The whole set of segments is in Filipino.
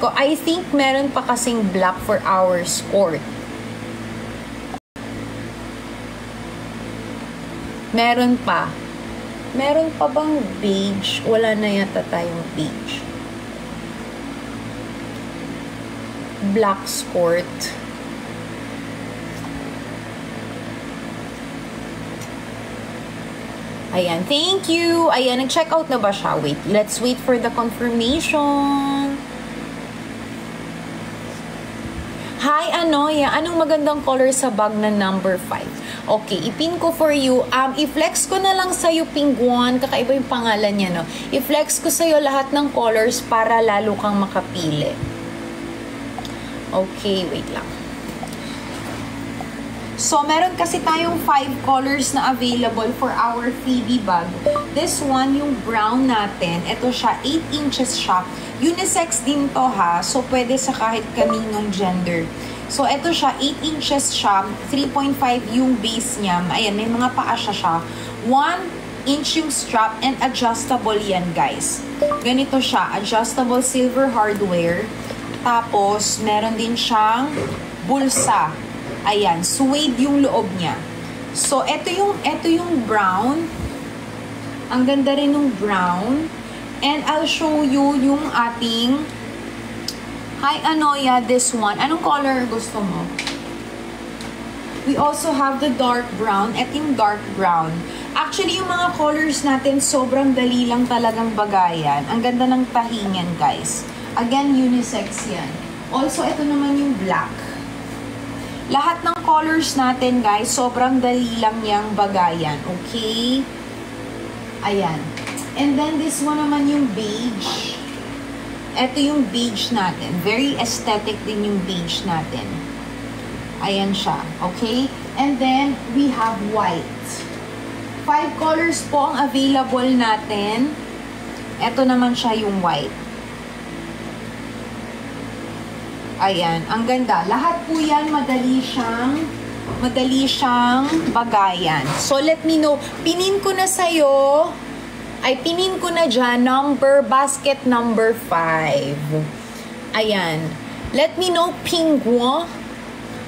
ko. I think meron pa kasing black for our skirt. Meron pa. Meron pa bang beige? Wala na yata tayong beige. Black skirt. Ayan, thank you. Ayan, nag-check out na ba siya? Wait, let's wait for the confirmation. Hi, Anoya. Anong magandang color sa bag na number 5? Okay, ipin ko for you. I-flex ko na lang sa'yo, Pingguan. Kakaiba yung pangalan niya, no? I-flex ko sa'yo lahat ng colors para lalo kang makapili. Okay, wait lang. So, meron kasi tayong 5 colors na available for our Phoebe bag. This one, yung brown natin. Ito siya, 8 inches siya. Unisex din to ha. So, pwede sa kahit kaninong gender. So, ito siya, 8 inches siya. 3.5 yung base niya. Ayan, may mga paa siya. 1 inch yung strap and adjustable yan, guys. Ganito siya, adjustable silver hardware. Tapos, meron din siyang bulsa. Ayan, suede yung loob niya. So, ito yung brown. Ang ganda rin ng brown. And I'll show you yung ating... Hi, Anoya, this one. Anong color gusto mo? We also have the dark brown. Ito yung dark brown. Actually, yung mga colors natin, sobrang dali lang talagang bagayan. Ang ganda ng tahingan, guys. Again, unisex yan. Also, ito naman yung black. Lahat ng colors natin, guys, sobrang dali lang yang bagayan. Okay? Ayan. And then, this one naman yung beige. Ito yung beige natin. Very aesthetic din yung beige natin. Ayan siya. Okay? And then, we have white. 5 colors po ang available natin. Ito naman siya yung white. Ayan, ang ganda. Lahat po yan, madali siyang bagayan. So, let me know. Pinin ko na sa'yo. Pinin ko na dyan, basket number 5. Ayan. Let me know, Pingguan.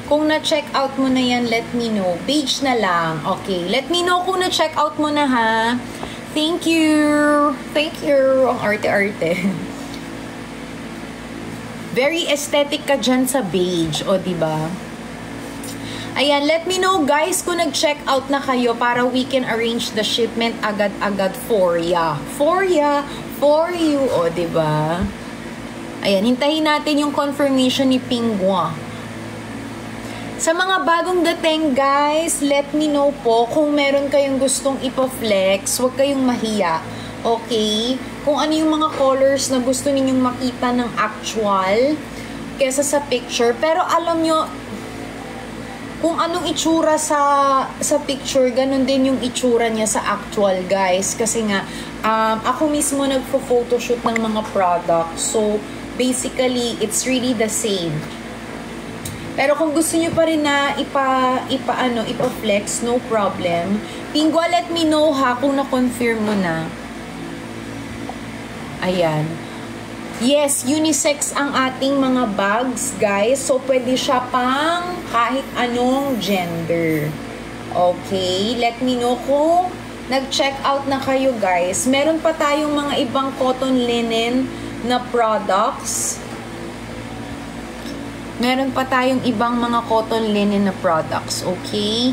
Kung na-check out mo na yan, let me know. Page na lang. Okay. Let me know kung na-check out mo na, ha. Thank you. Thank you. Ang arte-arte. Very aesthetic ka dyan sa beige, o diba? Ayan, let me know guys kung nag-check out na kayo para we can arrange the shipment agad-agad for ya. For you, o diba? Ayan, hintayin natin yung confirmation ni Pingguan. Sa mga bagong dating guys, let me know po kung meron kayong gustong ipa-flex, huwag kayong mahiya. Okay? Kung ano yung mga colors na gusto ninyong makita ng actual kesa sa picture. Pero alam nyo, kung anong itsura sa picture, ganun din yung itsura niya sa actual, guys. Kasi nga, ako mismo nagpo-photoshoot ng mga products. So, basically, it's really the same. Pero kung gusto niyo pa rin na ipa-flex, no problem. Pingguan, let me know ha kung na-confirm mo na. Ayan. Yes, unisex ang ating mga bags, guys. So, pwede siya pang kahit anong gender. Okay? Let me know kung nag-check out na kayo, guys. Meron pa tayong mga ibang cotton linen na products. Meron pa tayong ibang mga cotton linen na products. Okay?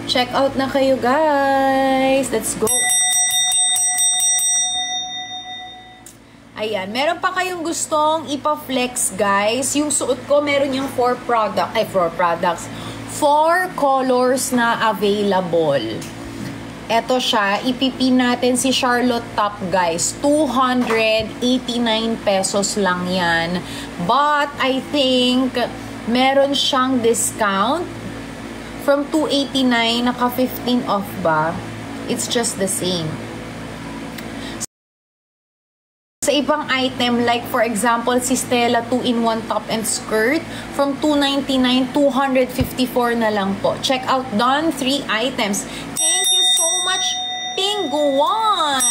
Check out na kayo, guys. Let's go. Ayan, meron pa kayong gustong ipa-flex, guys. Yung suot ko, meron yung 4 colors na available. Eto siya, ipipin natin si Charlotte top, guys. 289 pesos lang yan. But, I think, meron siyang discount. From 289, naka 15 off ba? It's just the same. Sa ibang item, like for example, si Stella 2-in-1 top and skirt, from 299, 254 na lang po. Check out done 3 items. Thank you so much, Pingguan!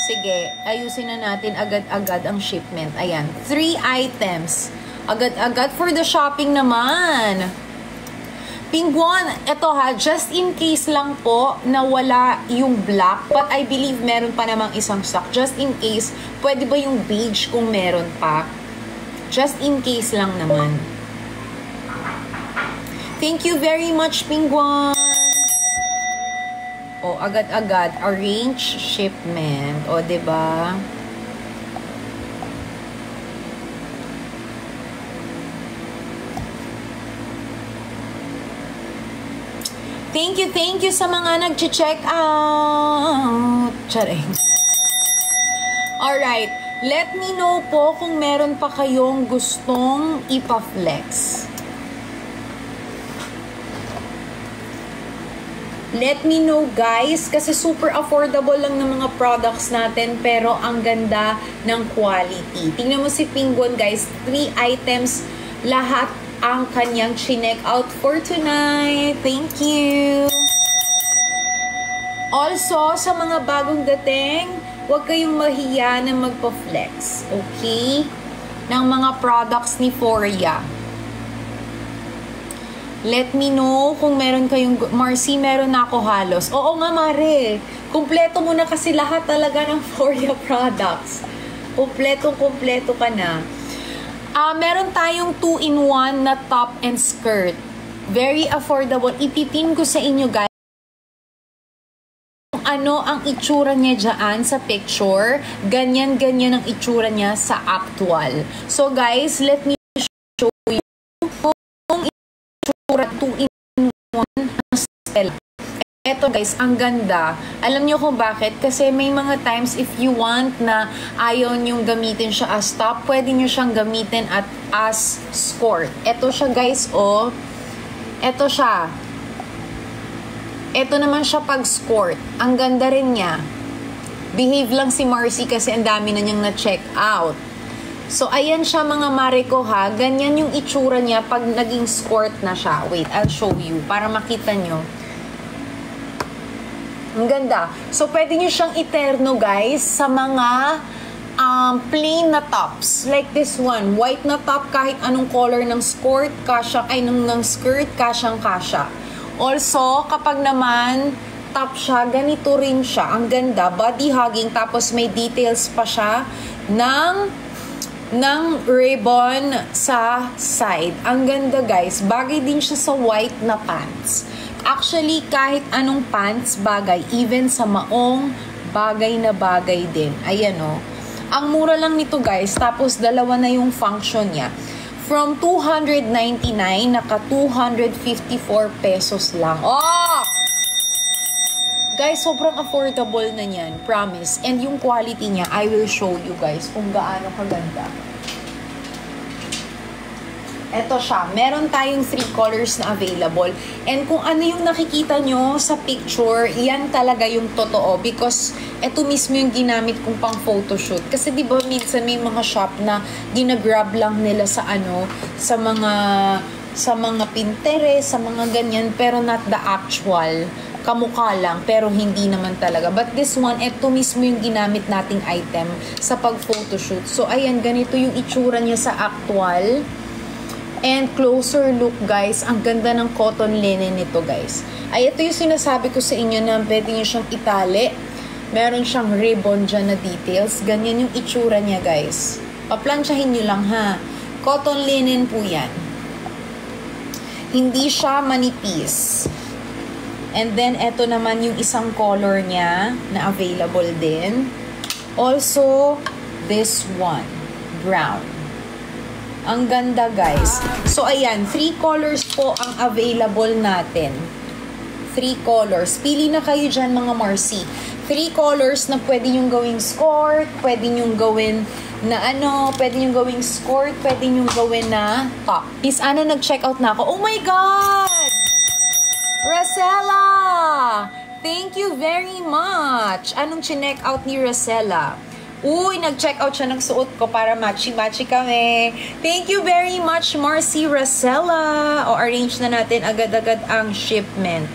Sige, ayusin na natin agad-agad ang shipment. Ayan, 3 items. Agad-agad for the shopping naman. Pingguan, eto ha, just in case lang po na wala yung black, but I believe meron pa namang isang stock. Just in case, pwede ba yung beige kung meron pa? Just in case lang naman. Thank you very much, Pingguan. O, agad-agad, arrange shipment. O, diba? Thank you sa mga nag-check out. Charing. Alright, let me know po kung meron pa kayong gustong ipa-flex. Let me know guys, kasi super affordable lang ng mga products natin, pero ang ganda ng quality. Tingnan mo si Pingguan guys, 3 items, lahat ang kanyang chinek out for tonight. Thank you! Also, sa mga bagong dating, huwag kayong mahiya na magpa-flex, okay? Ng mga products ni Foria. Let me know kung meron kayong... Marcy, meron na ako halos. Oo nga, Mare. Kumpleto mo na kasi lahat talaga ng Foria products. Kumpleto ka na. Meron tayong 2-in-1 na top and skirt. Very affordable. Ipipin ko sa inyo guys kung ano ang itsura niya dyan sa picture. Ganyan-ganyan ang itsura niya sa actual. So guys, let me show you kung itsura 2-in-1 ng Stella. Eto guys, ang ganda. Alam nyo kung bakit? Kasi may mga times if you want na ayaw nyong gamitin siya as top, pwede nyo siyang gamitin at as skirt. Eto siya guys, oh. Eto siya. Eto naman siya pag skirt. Ang ganda rin niya. Behave lang si Marcy kasi ang dami na niyang na-check out. So, ayan siya mga mare ko ha. Ganyan yung itsura niya pag naging skirt na siya. Wait, I'll show you para makita nyo. Ang ganda. So, pwede nyo siyang iterno, guys, sa mga plain na tops. Like this one. White na top, kahit anong color ng skirt, ng skirt, kasyang-kasya. Also, kapag naman top siya, ganito rin siya. Ang ganda. Body hugging, tapos may details pa siya ng ribbon sa side. Ang ganda, guys. Bagay din siya sa white na pants. Actually, kahit anong pants bagay, even sa maong bagay na bagay din. Ayan o. Ang mura lang nito guys, tapos dalawa na yung function niya. From 299, naka 254 pesos lang. Oh! Guys, sobrang affordable na yan. Promise. And yung quality niya, I will show you guys kung gaano kaganda. Eto siya. Meron tayong 3 colors na available. And kung ano yung nakikita nyo sa picture, yan talaga yung totoo. Because eto mismo yung ginamit kong pang photoshoot. Kasi diba minsan may mga shop na ginagrab lang nila sa mga Pinterest, sa mga ganyan. Pero not the actual. Kamukha lang, pero hindi naman talaga. But this one, eto mismo yung ginamit nating item sa pag-photoshoot. So ayan, ganito yung itsura niya sa actual. And closer look guys, ang ganda ng cotton linen nito guys. Ay, ito yung sinasabi ko sa inyo na pwede nyo siyang itali. Meron siyang ribbon dyan na details. Ganyan yung itsura niya guys. Paplansyahin nyo lang ha. Cotton linen po yan. Hindi siya manipis. And then, eto naman yung isang color niya na available din. Also, this one. Brown. Ang ganda guys. So ayan, 3 colors po ang available natin. 3 colors. Pili na kayo dyan mga Marcy. 3 colors na pwede nyong gawing skirt, pwede nyong gawin na pwede nyong gawing skirt, pwede nyong gawin na top. Miss Anna, nag-check out na ako. Oh my God! Rosella! Thank you very much. Anong chinek out ni Rosella? Uy, nag-check out siya ng suot ko para matchy-matchy kami. Thank you very much, Marcy Rosella. O, arrange na natin agad-agad ang shipment.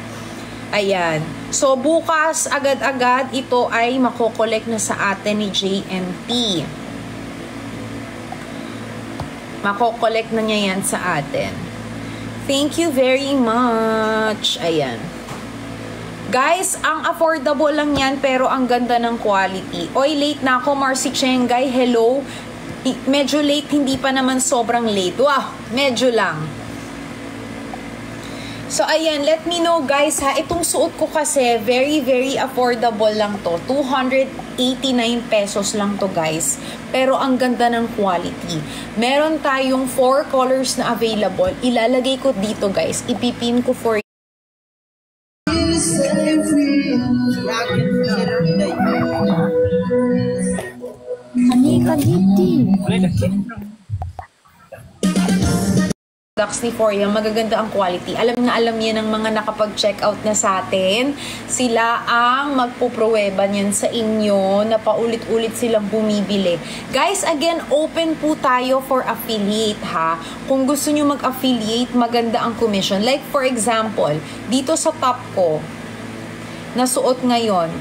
Ayan. So, bukas, agad-agad, ito ay makokolek na sa atin ni JMP. Makokolek na niya yan sa atin. Thank you very much. Ayan. Guys, ang affordable lang yan, pero ang ganda ng quality. Oy, late na ako, Marcy Chengay. Hello. Medyo late, hindi pa naman sobrang late. Wow, medyo lang. So, ayan, let me know guys ha. Itong suot ko kasi, very, very affordable lang to. 289 pesos lang to guys. Pero ang ganda ng quality. Meron tayong 4 colors na available. Ilalagay ko dito guys. Ipipin ko for products ni Foria, magaganda ang quality. Alam na alam yan ng mga nakapag-check out na sa atin. Sila ang magpupruweba niyan sa inyo na paulit-ulit silang bumibili. Guys, again, open po tayo for affiliate ha. Kung gusto nyo mag-affiliate, maganda ang commission. Like for example, dito sa top ko, nasuot ngayon,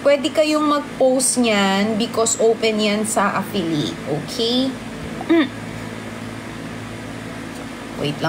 pwede kayong mag-post niyan because open yan sa affiliate. Okay? Wait lang.